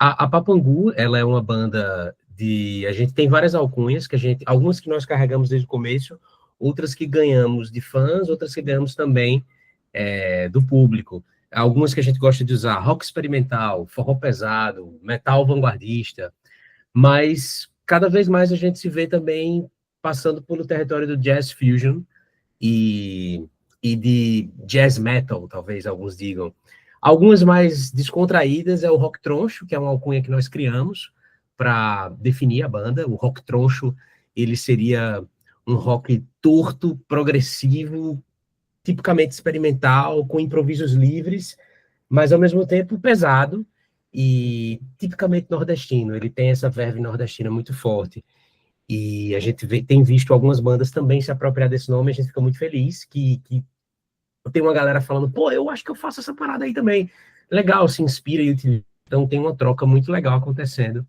A Papangu, ela é uma banda de... A gente tem várias alcunhas, algumas que nós carregamos desde o começo, outras que ganhamos de fãs, outras que ganhamos também do público. Algumas que a gente gosta de usar, rock experimental, forró pesado, metal vanguardista, mas cada vez mais a gente se vê também passando pelo território do jazz fusion e de jazz metal, talvez alguns digam. Algumas mais descontraídas é o rock troncho, que é uma alcunha que nós criamos para definir a banda. O rock troncho, ele seria um rock torto, progressivo, tipicamente experimental, com improvisos livres, mas ao mesmo tempo pesado e tipicamente nordestino. Ele tem essa verve nordestina muito forte. E a gente tem visto algumas bandas também se apropriar desse nome, a gente fica muito feliz que tem uma galera falando, pô, eu acho que eu faço essa parada aí também. Legal, se inspira e utiliza. Então tem uma troca muito legal acontecendo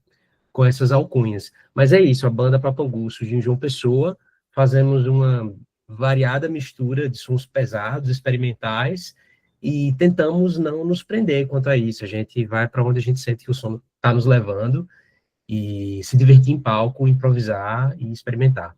com essas alcunhas. Mas é isso, a banda Papangu surgiu em João Pessoa, fazemos uma variada mistura de sons pesados, experimentais, e tentamos não nos prender quanto a isso. A gente vai para onde a gente sente que o som está nos levando, e se divertir em palco, improvisar e experimentar.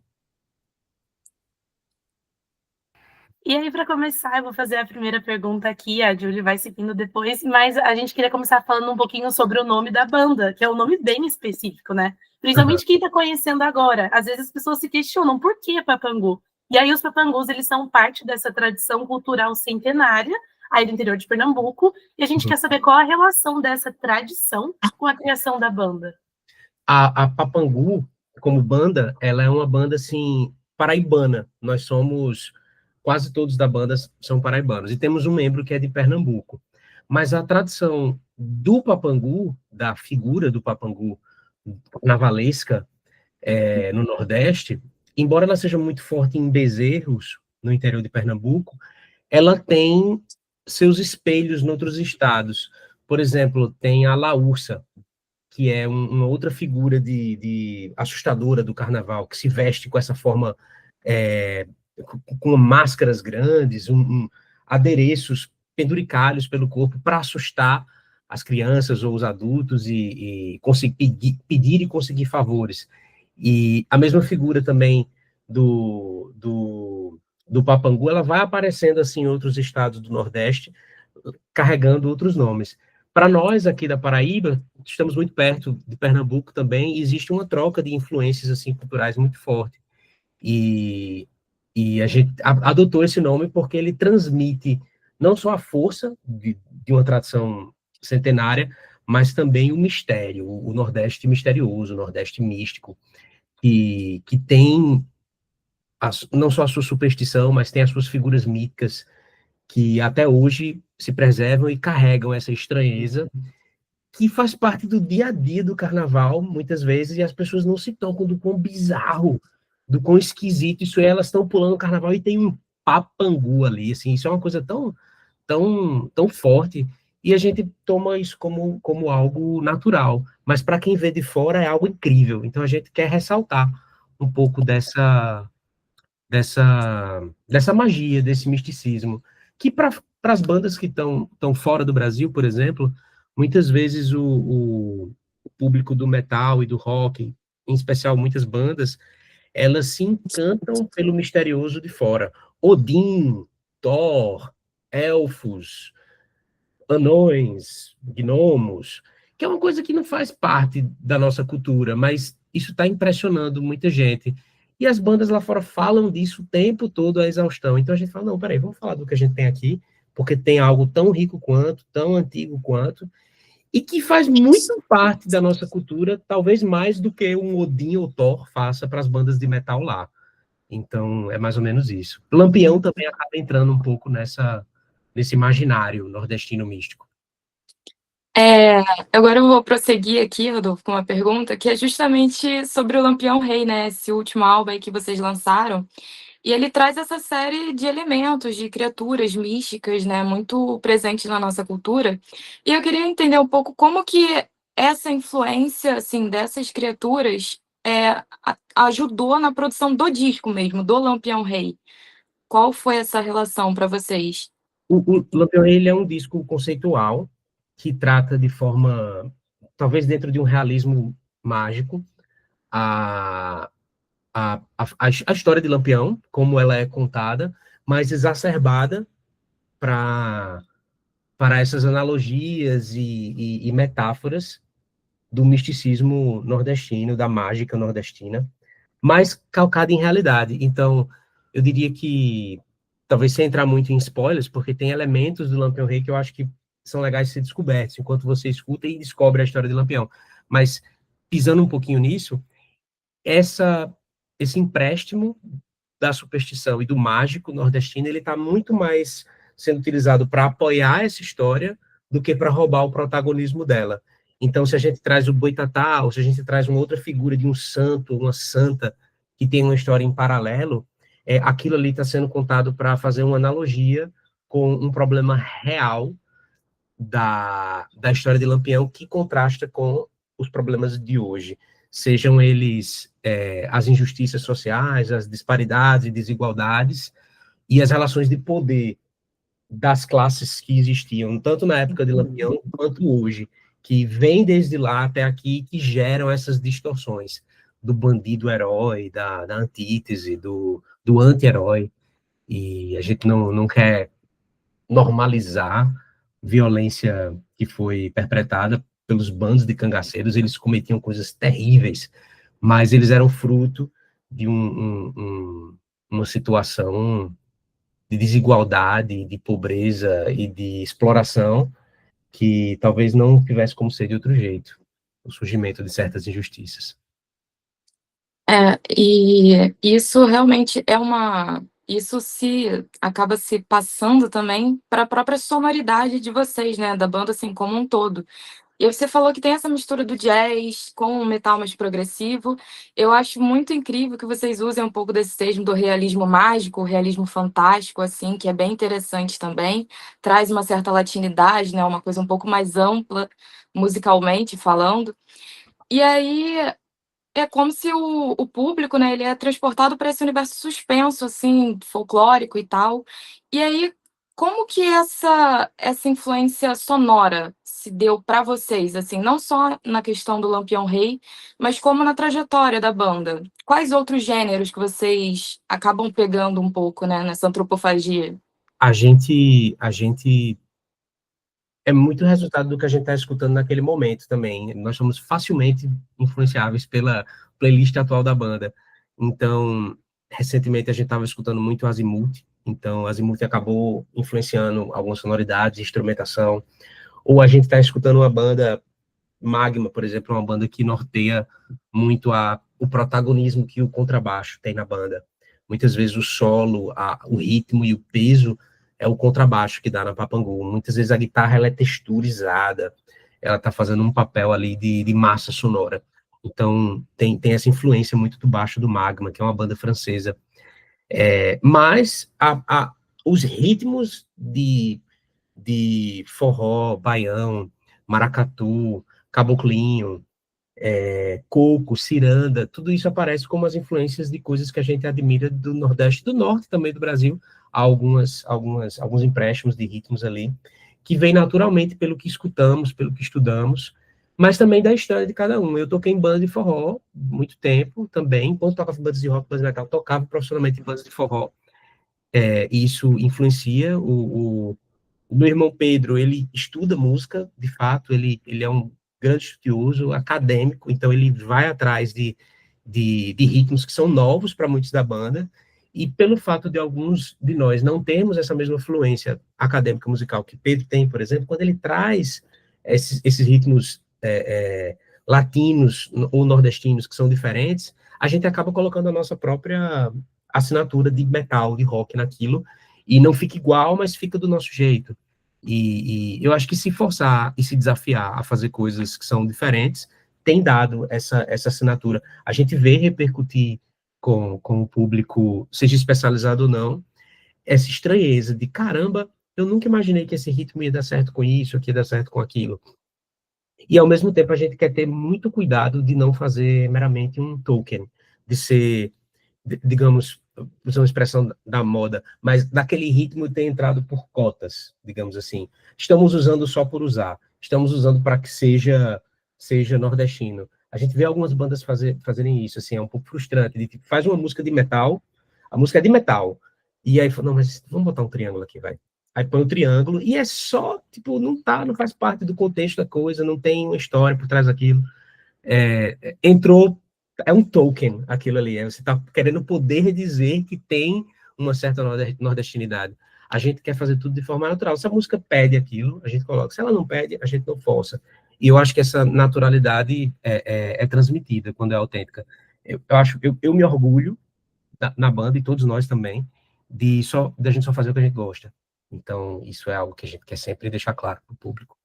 E aí, para começar, eu vou fazer a primeira pergunta aqui, a Julie vai seguindo depois, mas a gente queria começar falando um pouquinho sobre o nome da banda, que é um nome bem específico, né? Principalmente quem está conhecendo agora. Às vezes as pessoas se questionam por que Papangu? E aí os Papangus, eles são parte dessa tradição cultural centenária, aí do interior de Pernambuco, e a gente quer saber qual a relação dessa tradição com a criação da banda. A Papangu, como banda, ela é uma banda, assim, paraibana. Nós somos... Quase todos da banda são paraibanos. E temos um membro que é de Pernambuco. Mas a tradição do Papangu, da figura do Papangu carnavalesca no Nordeste, embora ela seja muito forte em Bezerros, no interior de Pernambuco, ela tem seus espelhos em outros estados. Por exemplo, tem a Laúça, que é uma outra figura de assustadora do carnaval, que se veste com essa forma, com máscaras grandes, adereços penduricalhos pelo corpo para assustar as crianças ou os adultos e conseguir pedir e conseguir favores. E a mesma figura também do Papangu, ela vai aparecendo assim em outros estados do Nordeste, carregando outros nomes. Para nós aqui da Paraíba, estamos muito perto de Pernambuco também, e existe uma troca de influências assim culturais muito forte. E a gente adotou esse nome porque ele transmite não só a força de uma tradição centenária, mas também o mistério, o Nordeste misterioso, o Nordeste místico, que tem não só a sua superstição, mas tem as suas figuras míticas que até hoje se preservam e carregam essa estranheza que faz parte do dia a dia do carnaval, muitas vezes, e as pessoas não se tocam do quão bizarro, do quão esquisito isso é. Elas estão pulando o carnaval e tem um Papangu ali, assim, isso é uma coisa tão forte, e a gente toma isso como algo natural, mas para quem vê de fora é algo incrível. Então a gente quer ressaltar um pouco dessa magia, desse misticismo, que para as bandas que estão fora do Brasil, por exemplo, muitas vezes o público do metal e do rock, em especial muitas bandas, elas se encantam pelo misterioso de fora. Odin, Thor, elfos, anões, gnomos, que é uma coisa que não faz parte da nossa cultura, mas isso está impressionando muita gente. E as bandas lá fora falam disso o tempo todo, à exaustão. Então a gente fala, não, peraí, vamos falar do que a gente tem aqui, porque tem algo tão rico quanto, tão antigo quanto, e que faz muito parte da nossa cultura, talvez mais do que um Odin ou Thor faça para as bandas de metal lá. Então, é mais ou menos isso. Lampião também acaba entrando um pouco nesse imaginário nordestino místico. Agora eu vou prosseguir aqui, Rodolfo, com uma pergunta que é justamente sobre o Lampião Rei, né? Esse último álbum aí que vocês lançaram. E ele traz essa série de elementos, de criaturas místicas, né? Muito presentes na nossa cultura. E eu queria entender um pouco como que essa influência, assim, dessas criaturas ajudou na produção do disco mesmo, do Lampião Rei. Qual foi essa relação para vocês? O Lampião, ele é um disco conceitual que trata de forma talvez dentro de um realismo mágico, a, a história de Lampião, como ela é contada, mas exacerbada para essas analogias e metáforas do misticismo nordestino, da mágica nordestina, mas calcada em realidade. Então, eu diria que, talvez sem entrar muito em spoilers, porque tem elementos do Lampião Rei que eu acho que são legais de ser descobertos, enquanto você escuta e descobre a história de Lampião. Mas, pisando um pouquinho nisso, esse empréstimo da superstição e do mágico nordestino, ele está muito mais sendo utilizado para apoiar essa história do que para roubar o protagonismo dela. Então, se a gente traz o Boitatá, ou se a gente traz uma outra figura de um santo, uma santa, que tem uma história em paralelo, aquilo ali está sendo contado para fazer uma analogia com um problema real da história de Lampião, que contrasta com os problemas de hoje, sejam eles as injustiças sociais, as disparidades e desigualdades, e as relações de poder das classes que existiam, tanto na época de Lampião, quanto hoje, que vem desde lá até aqui, que geram essas distorções do bandido-herói, da antítese, do anti-herói, e a gente não quer normalizar violência que foi perpetrada pelos bandos de cangaceiros. Eles cometiam coisas terríveis, mas eles eram fruto de uma situação de desigualdade, de pobreza e de exploração que talvez não tivesse como ser de outro jeito, o surgimento de certas injustiças. E isso realmente isso acaba se passando também para a própria sonoridade de vocês, né, da banda, assim, como um todo. E você falou que tem essa mistura do jazz com o metal mais progressivo. Eu acho muito incrível que vocês usem um pouco desse termo do realismo mágico, o realismo fantástico, assim, que é bem interessante também. Traz uma certa latinidade, né, uma coisa um pouco mais ampla, musicalmente falando. E aí é como se o público, né, ele é transportado para esse universo suspenso, assim, folclórico e tal. E aí, como que essa influência sonora se deu para vocês, assim, não só na questão do Lampião Rei, mas como na trajetória da banda? Quais outros gêneros que vocês acabam pegando um pouco, né, nessa antropofagia? A gente é muito resultado do que a gente está escutando naquele momento também. Nós somos facilmente influenciáveis pela playlist atual da banda. Então, recentemente a gente estava escutando muito Azimuth, então Azimuth acabou influenciando algumas sonoridades, instrumentação. Ou a gente está escutando uma banda, Magma, por exemplo, uma banda que norteia muito o protagonismo que o contrabaixo tem na banda. Muitas vezes o solo, o ritmo e o peso é o contrabaixo que dá na Papangu. Muitas vezes a guitarra ela é texturizada, ela está fazendo um papel ali de massa sonora. Então, tem essa influência muito do baixo do Magma, que é uma banda francesa. Mas os ritmos de forró, baião, maracatu, caboclinho, coco, ciranda, tudo isso aparece como as influências de coisas que a gente admira do Nordeste, do Norte também do Brasil. Há alguns empréstimos de ritmos ali, que vem naturalmente pelo que escutamos, pelo que estudamos, mas também da história de cada um. Eu toquei em banda de forró muito tempo também, enquanto tocava em bandas de rock, bandas de metal, tocava profissionalmente em bandas de forró. E isso influencia o meu irmão Pedro, ele estuda música, de fato, ele é um grande estudioso, acadêmico, então ele vai atrás de ritmos que são novos para muitos da banda, e pelo fato de alguns de nós não termos essa mesma fluência acadêmica musical que Pedro tem, por exemplo, quando ele traz esses ritmos latinos ou nordestinos que são diferentes, a gente acaba colocando a nossa própria assinatura de metal, de rock naquilo, e não fica igual, mas fica do nosso jeito. E eu acho que se forçar e se desafiar a fazer coisas que são diferentes, tem dado essa assinatura. A gente vê repercutir com o público, seja especializado ou não, essa estranheza de, caramba, eu nunca imaginei que esse ritmo ia dar certo com isso, que ia dar certo com aquilo. E, ao mesmo tempo, a gente quer ter muito cuidado de não fazer meramente um token, de ser, digamos, usar uma expressão da moda, mas daquele ritmo ter entrado por cotas, digamos assim. Estamos usando só por usar, estamos usando para que seja seja nordestino. A gente vê algumas bandas fazerem isso, assim, é um pouco frustrante. De, tipo, faz uma música de metal, a música é de metal, e aí fala, não, mas vamos botar um triângulo aqui, vai. Aí põe o triângulo, e é só, tipo, não faz parte do contexto da coisa, não tem uma história por trás daquilo. Entrou, é um token aquilo ali, você está querendo poder dizer que tem uma certa nordestinidade. A gente quer fazer tudo de forma natural. Se a música pede aquilo, a gente coloca. Se ela não pede, a gente não força. E eu acho que essa naturalidade é transmitida quando é autêntica. Eu me orgulho na banda, e todos nós também, da gente só fazer o que a gente gosta. Então, isso é algo que a gente quer sempre deixar claro para o público.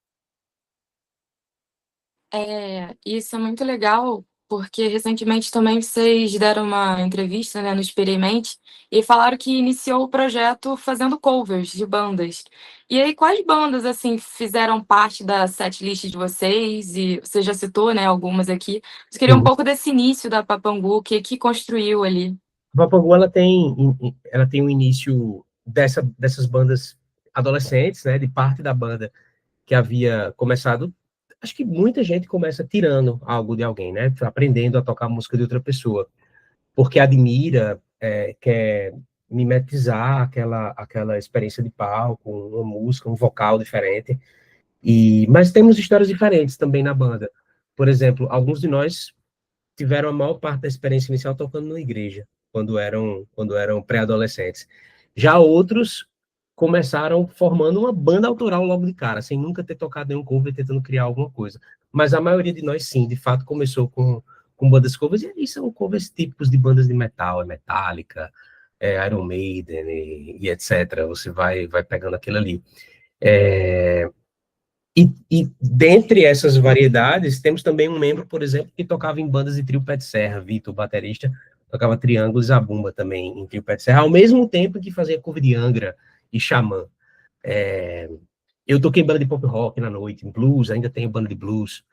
Isso é muito legal, porque recentemente também vocês deram uma entrevista, né, no Experimente, e falaram que iniciou o projeto fazendo covers de bandas. E aí, quais bandas, assim, fizeram parte da setlist de vocês? E você já citou, né, algumas aqui. Eu queria um pouco desse início da Papangu, o que construiu ali. A Papangu, ela tem um início dessas bandas adolescentes, né, de parte da banda que havia começado. Acho que muita gente começa tirando algo de alguém, né, aprendendo a tocar música de outra pessoa, porque admira, quer mimetizar aquela experiência de palco, uma música, um vocal diferente. Mas temos histórias diferentes também na banda. Por exemplo, alguns de nós tiveram a maior parte da experiência inicial tocando na igreja, quando eram pré-adolescentes. Já outros começaram formando uma banda autoral logo de cara, sem nunca ter tocado nenhum cover, tentando criar alguma coisa. Mas a maioria de nós, sim, de fato, começou com bandas covers, e aí são covers típicos de bandas de metal, Metallica, Iron Maiden e etc. Você vai pegando aquilo ali. E dentre essas variedades, temos também um membro, por exemplo, que tocava em bandas de trio pé de serra, Vitor, baterista, tocava triângulo e zabumba também em trio pé de serra, ao mesmo tempo que fazia cover de Angra e Xamã. Eu toquei em banda de pop rock na noite, em blues, ainda tenho banda de blues.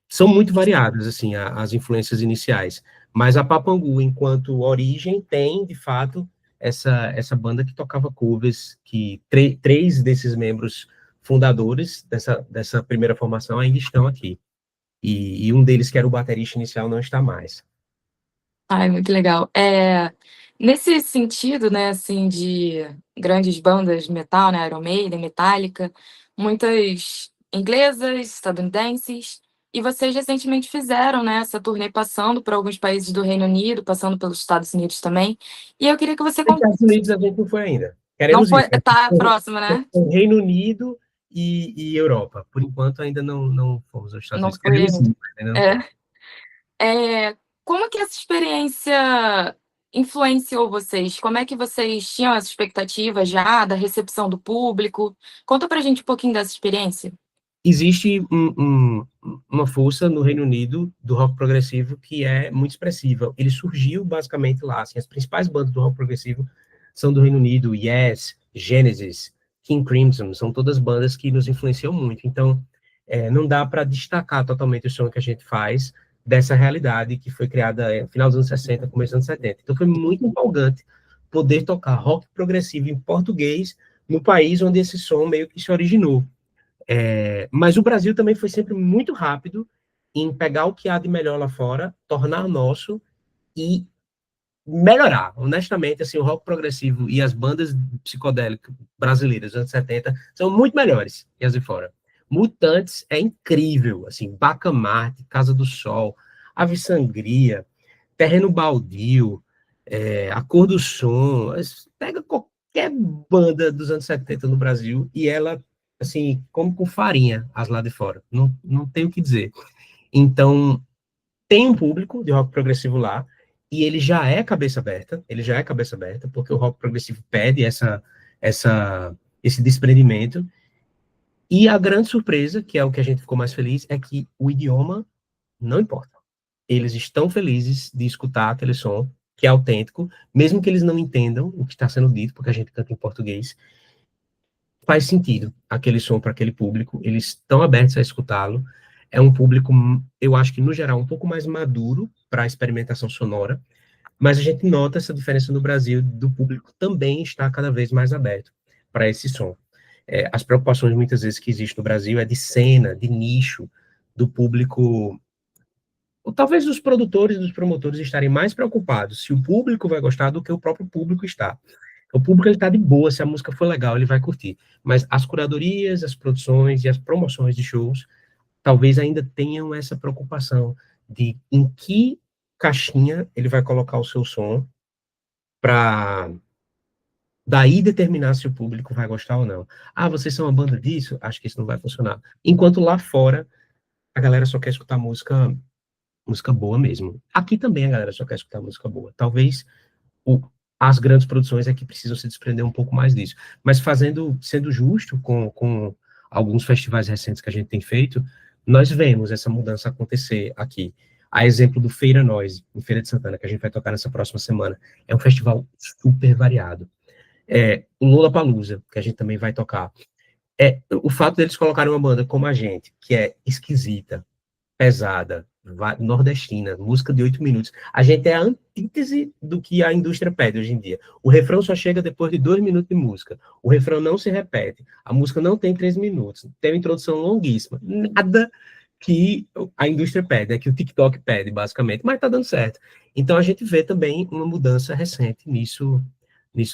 São muito variadas, assim, as influências iniciais. Mas a Papangu, enquanto origem, tem, de fato, essa banda que tocava covers, que três desses membros fundadores dessa primeira formação ainda estão aqui. E um deles, que era o baterista inicial, não está mais. Ai, muito legal. Nesse sentido, né, assim, de grandes bandas de metal, né, Iron Maiden, Metallica, muitas inglesas, estadunidenses, e vocês recentemente fizeram, né, essa turnê passando por alguns países do Reino Unido, passando pelos Estados Unidos também, e eu queria que você... Estados Unidos a gente não foi ainda. Não Queremos foi, ir. tá próximo, né? Reino Unido e Europa. Por enquanto, ainda não fomos aos Estados Não Unidos. foi Queremos ainda. ir, mas ainda não. Como que essa experiência influenciou vocês? Como é que vocês tinham essa expectativa já da recepção do público? Conta pra gente um pouquinho dessa experiência. Existe uma força no Reino Unido do rock progressivo que é muito expressiva. Ele surgiu basicamente lá. Assim, as principais bandas do rock progressivo são do Reino Unido: Yes, Genesis, King Crimson, são todas bandas que nos influenciam muito. Então, não dá para destacar totalmente o som que a gente faz dessa realidade que foi criada no final dos anos 60, começo dos anos 70. Então, foi muito empolgante poder tocar rock progressivo em português no país onde esse som meio que se originou. Mas o Brasil também foi sempre muito rápido em pegar o que há de melhor lá fora, tornar nosso e melhorar. Honestamente, assim, o rock progressivo e as bandas psicodélicas brasileiras dos anos 70 são muito melhores que as de fora. Mutantes é incrível, assim, Bacamarte, Casa do Sol, Ave Sangria, Terreno Baldio, A Cor do Som, pega qualquer banda dos anos 70 no Brasil e ela, assim, come com farinha as lá de fora. Não tem o que dizer. Então, tem um público de rock progressivo lá, e ele já é cabeça aberta, porque o rock progressivo pede esse desprendimento. E a grande surpresa, que é o que a gente ficou mais feliz, é que o idioma não importa. Eles estão felizes de escutar aquele som, que é autêntico, mesmo que eles não entendam o que está sendo dito, porque a gente canta em português. Faz sentido aquele som para aquele público, eles estão abertos a escutá-lo. É um público, eu acho que, no geral, um pouco mais maduro para a experimentação sonora, mas a gente nota essa diferença no Brasil, do público também estar cada vez mais aberto para esse som. As preocupações, muitas vezes, que existem no Brasil é de cena, de nicho, do público, ou talvez os produtores e dos promotores estarem mais preocupados se o público vai gostar do que o próprio público está. O público ele está de boa, se a música for legal, ele vai curtir. Mas as curadorias, as produções e as promoções de shows talvez ainda tenham essa preocupação de em que caixinha ele vai colocar o seu som para daí determinar se o público vai gostar ou não. Ah, vocês são uma banda disso? Acho que isso não vai funcionar. Enquanto lá fora, a galera só quer escutar música boa mesmo. Aqui também a galera só quer escutar música boa. Talvez o, as grandes produções é que precisam se desprender um pouco mais disso. Mas sendo justo com alguns festivais recentes que a gente tem feito, nós vemos essa mudança acontecer aqui. A exemplo do Feira Noise, em Feira de Santana, que a gente vai tocar nessa próxima semana. É um festival super variado. O Lollapalooza, que a gente também vai tocar. O fato deles colocarem uma banda como a gente, que é esquisita, pesada, nordestina, música de 8 minutos. A gente é a antítese do que a indústria pede hoje em dia. O refrão só chega depois de 2 minutos de música. O refrão não se repete. A música não tem 3 minutos. Tem uma introdução longuíssima. Nada que a indústria pede, que o TikTok pede, basicamente. Mas tá dando certo. Então a gente vê também uma mudança recente nisso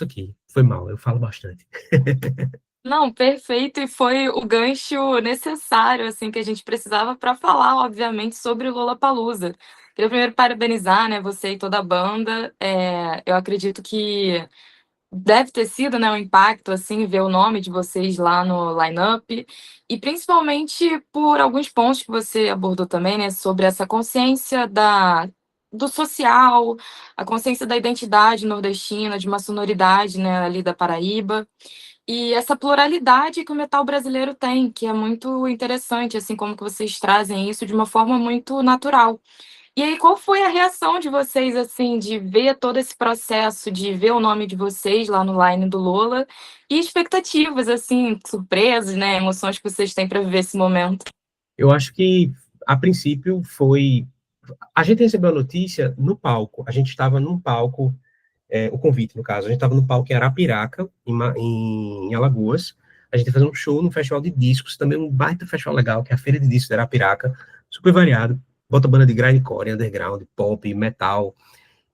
aqui. Foi mal, eu falo bastante. Não, perfeito, e foi o gancho necessário, assim, que a gente precisava para falar, obviamente, sobre o Lollapalooza. Queria primeiro parabenizar, né, você e toda a banda. Eu acredito que deve ter sido, né, um impacto, assim, ver o nome de vocês lá no line-up, e principalmente por alguns pontos que você abordou também, né, sobre essa consciência do social, a consciência da identidade nordestina, de uma sonoridade, né, ali da Paraíba. E essa pluralidade que o metal brasileiro tem, que é muito interessante, assim como que vocês trazem isso de uma forma muito natural. E aí, qual foi a reação de vocês, assim, de ver todo esse processo, de ver o nome de vocês lá no line do Lola, e expectativas, assim, surpresas, né, emoções que vocês têm para viver esse momento? Eu acho que, a princípio, foi... A gente recebeu a notícia no palco. A gente estava num palco, o convite, no caso. A gente estava no palco em Arapiraca, em Alagoas. A gente ia fazer um show no festival de discos, também um baita festival legal, que é a Feira de Discos de Arapiraca, super variado. Bota banda de grindcore, underground, pop, metal.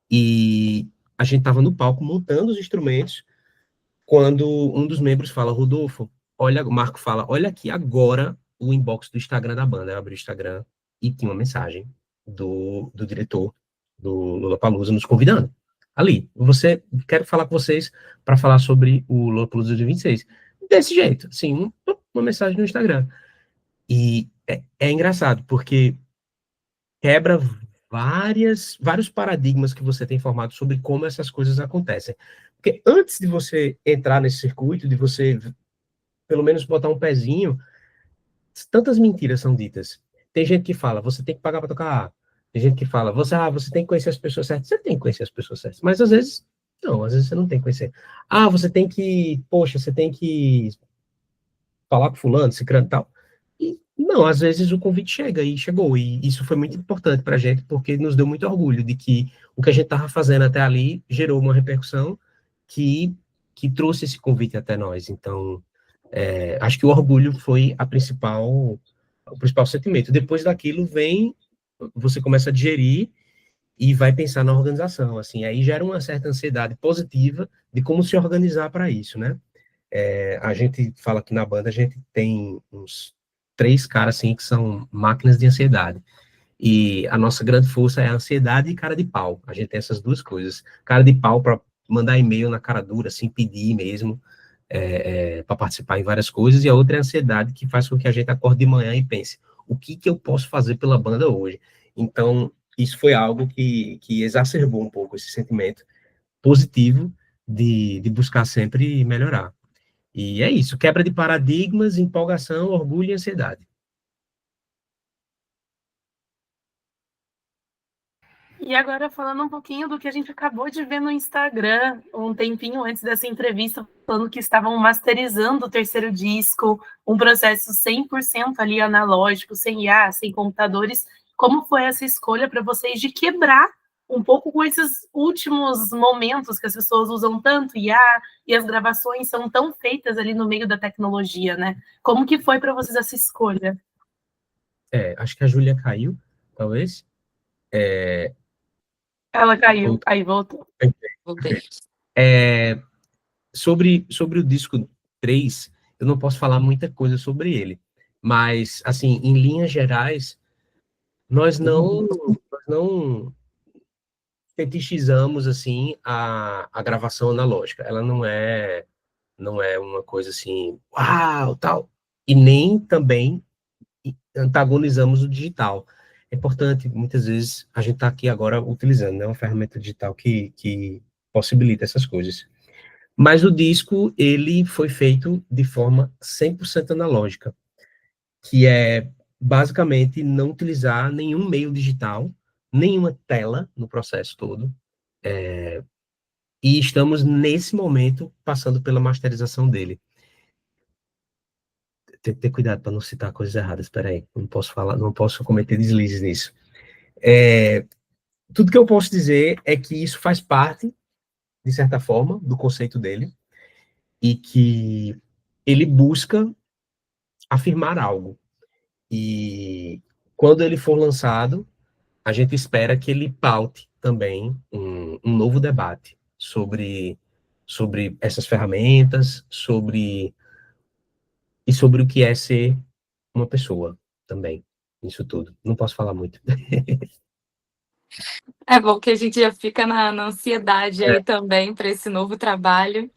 E a gente estava no palco montando os instrumentos, quando um dos membros fala, Rodolfo, olha, o Marco fala, olha aqui agora o inbox do Instagram da banda. Eu abri o Instagram e tinha uma mensagem do diretor do Lollapalooza nos convidando. Ali, quero falar com vocês para falar sobre o Lollapalooza 2026. Desse jeito, assim, uma mensagem no Instagram. E é engraçado, porque quebra vários paradigmas que você tem formado sobre como essas coisas acontecem. Porque antes de você entrar nesse circuito, de você, pelo menos, botar um pezinho, tantas mentiras são ditas. Tem gente que fala, você tem que pagar para tocar. Tem gente que fala, você tem que conhecer as pessoas certas. Você tem que conhecer as pessoas certas. Mas, às vezes, não. Às vezes, você não tem que conhecer. Você tem que falar com fulano, ciclano e tal. E, não, às vezes o convite chega e chegou, e isso foi muito importante para a gente, porque nos deu muito orgulho de que o que a gente estava fazendo até ali gerou uma repercussão que trouxe esse convite até nós. Então, acho que o orgulho foi o principal sentimento. Depois daquilo você começa a digerir e vai pensar na organização, assim, aí gera uma certa ansiedade positiva de como se organizar para isso, né? A gente fala que na banda a gente tem uns 3 caras, assim, que são máquinas de ansiedade. E a nossa grande força é a ansiedade e cara de pau. A gente tem essas duas coisas. Cara de pau para mandar e-mail na cara dura, assim, pedir mesmo, para participar em várias coisas. E a outra é a ansiedade, que faz com que a gente acorde de manhã e pense, o que eu posso fazer pela banda hoje? Então, isso foi algo que exacerbou um pouco esse sentimento positivo de buscar sempre melhorar. E é isso, quebra de paradigmas, empolgação, orgulho e ansiedade. E agora falando um pouquinho do que a gente acabou de ver no Instagram, um tempinho antes dessa entrevista, falando que estavam masterizando o terceiro disco, um processo 100% ali analógico, sem IA, sem computadores. Como foi essa escolha para vocês de quebrar um pouco com esses últimos momentos que as pessoas usam tanto IA e as gravações são tão feitas ali no meio da tecnologia, né? Como que foi para vocês essa escolha? Acho que a Júlia caiu, talvez. Ela caiu, aí voltou. Voltei. Sobre o disco 3, eu não posso falar muita coisa sobre ele, mas, assim, em linhas gerais, nós não fetichizamos, assim, a gravação analógica. Ela não é uma coisa assim, uau, tal, e nem também antagonizamos o digital. É importante, muitas vezes, a gente está aqui agora utilizando, né, uma ferramenta digital que possibilita essas coisas. Mas o disco, ele foi feito de forma 100% analógica, que é basicamente não utilizar nenhum meio digital, nenhuma tela no processo todo. E estamos, nesse momento, passando pela masterização dele. Tem que ter cuidado para não citar coisas erradas, espera aí, não posso falar, não posso cometer deslizes nisso. Tudo que eu posso dizer é que isso faz parte, de certa forma, do conceito dele, e que ele busca afirmar algo. E quando ele for lançado, a gente espera que ele paute também um novo debate sobre essas ferramentas, sobre o que é ser uma pessoa também, isso tudo. Não posso falar muito. É bom que a gente já fica na ansiedade aí também para esse novo trabalho.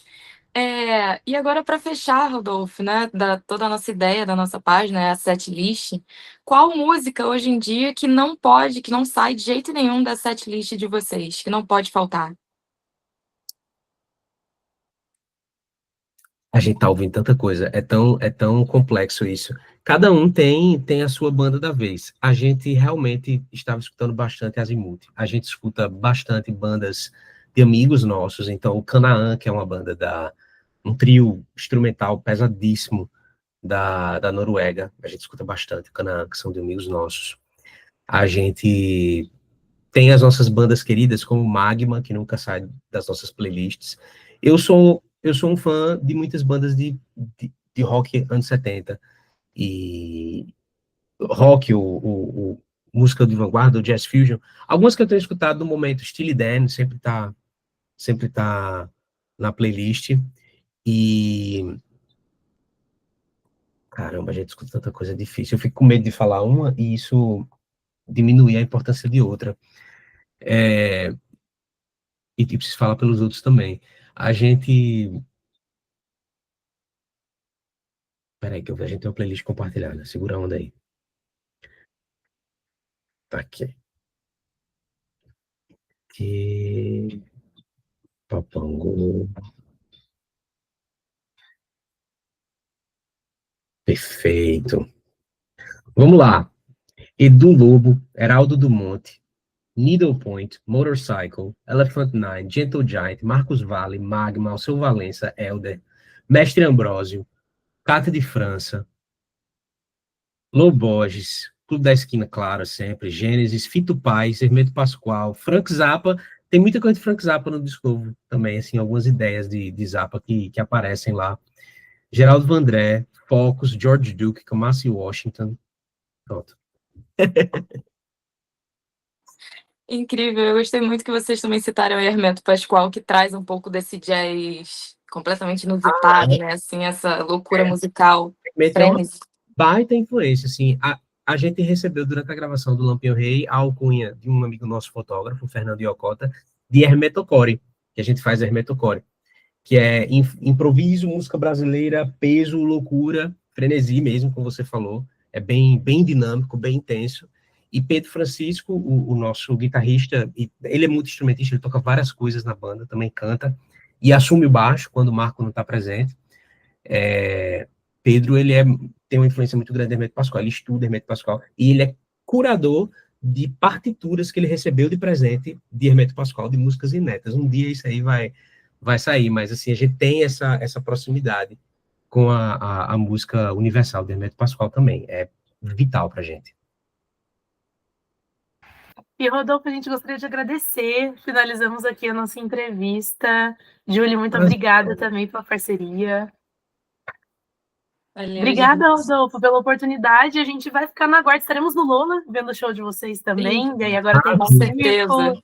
E agora, para fechar, Rodolfo, né, toda a nossa ideia da nossa página, a setlist, qual música hoje em dia que não sai de jeito nenhum da setlist de vocês, que não pode faltar? A gente tá ouvindo tanta coisa, é tão complexo isso. Cada um tem a sua banda da vez. A gente realmente estava escutando bastante Azimuth. A gente escuta bastante bandas de amigos nossos. Então, o Canaã, que é uma banda um trio instrumental pesadíssimo da Noruega. A gente escuta bastante o Canaã, que são de amigos nossos. A gente tem as nossas bandas queridas, como Magma, que nunca sai das nossas playlists. Eu sou um fã de muitas bandas de rock anos 70. E rock, música de vanguarda, o jazz fusion. Algumas que eu tenho escutado no momento, Steely Dan, sempre tá na playlist. E, caramba, a gente escuta tanta coisa difícil. Eu fico com medo de falar uma e isso diminuir a importância de outra. E preciso falar pelos outros também. A gente... Peraí, que a gente tem uma playlist compartilhada. Segura a onda aí. Tá aqui. Que... Papangu. Perfeito. Vamos lá. Edu Lobo, Heraldo do Monte, Needle Point, Motorcycle, Elephant Nine, Gentle Giant, Marcos Valle, Magma, Alceu Valença, Elder, Mestre Ambrósio, Cata de França, Loborges, Clube da Esquina, claro, sempre, Gênesis, Fito Paz, Hermeto Pascoal, Frank Zappa, tem muita coisa de Frank Zappa no disco novo também, assim, algumas ideias de Zappa que aparecem lá. Geraldo Vandré, Focus, George Duke, Kamasi Washington, pronto. Incrível, eu gostei muito que vocês também citaram o Hermeto Pascoal, que traz um pouco desse jazz completamente inusitado, né? Assim, essa loucura musical, Hermeto é uma frenesi. baita influência, assim, a gente recebeu durante a gravação do Lampião Rei a alcunha de um amigo nosso fotógrafo, o Fernando Iocota, de Hermetocore, que a gente faz Hermetocore, que é improviso, música brasileira, peso, loucura, frenesi mesmo, como você falou, é bem, bem dinâmico, bem intenso. E Pedro Francisco, o nosso guitarrista, ele é muito instrumentista, ele toca várias coisas na banda, também canta, e assume o baixo quando o Marco não está presente. Pedro, ele tem uma influência muito grande de Hermeto Pascoal, ele estuda Hermeto Pascoal, e ele é curador de partituras que ele recebeu de presente de Hermeto Pascoal, de músicas inéditas. Um dia isso aí vai sair, mas assim, a gente tem essa proximidade com a música universal de Hermeto Pascoal também, é vital pra gente. E, Rodolfo, a gente gostaria de agradecer. Finalizamos aqui a nossa entrevista. Júlia, muito obrigada também pela parceria. Valeu, Obrigada, gente. Rodolfo, pela oportunidade. A gente vai ficar na guarda. Estaremos no Lola, vendo o show de vocês também. E aí agora tem Com o circo. certeza.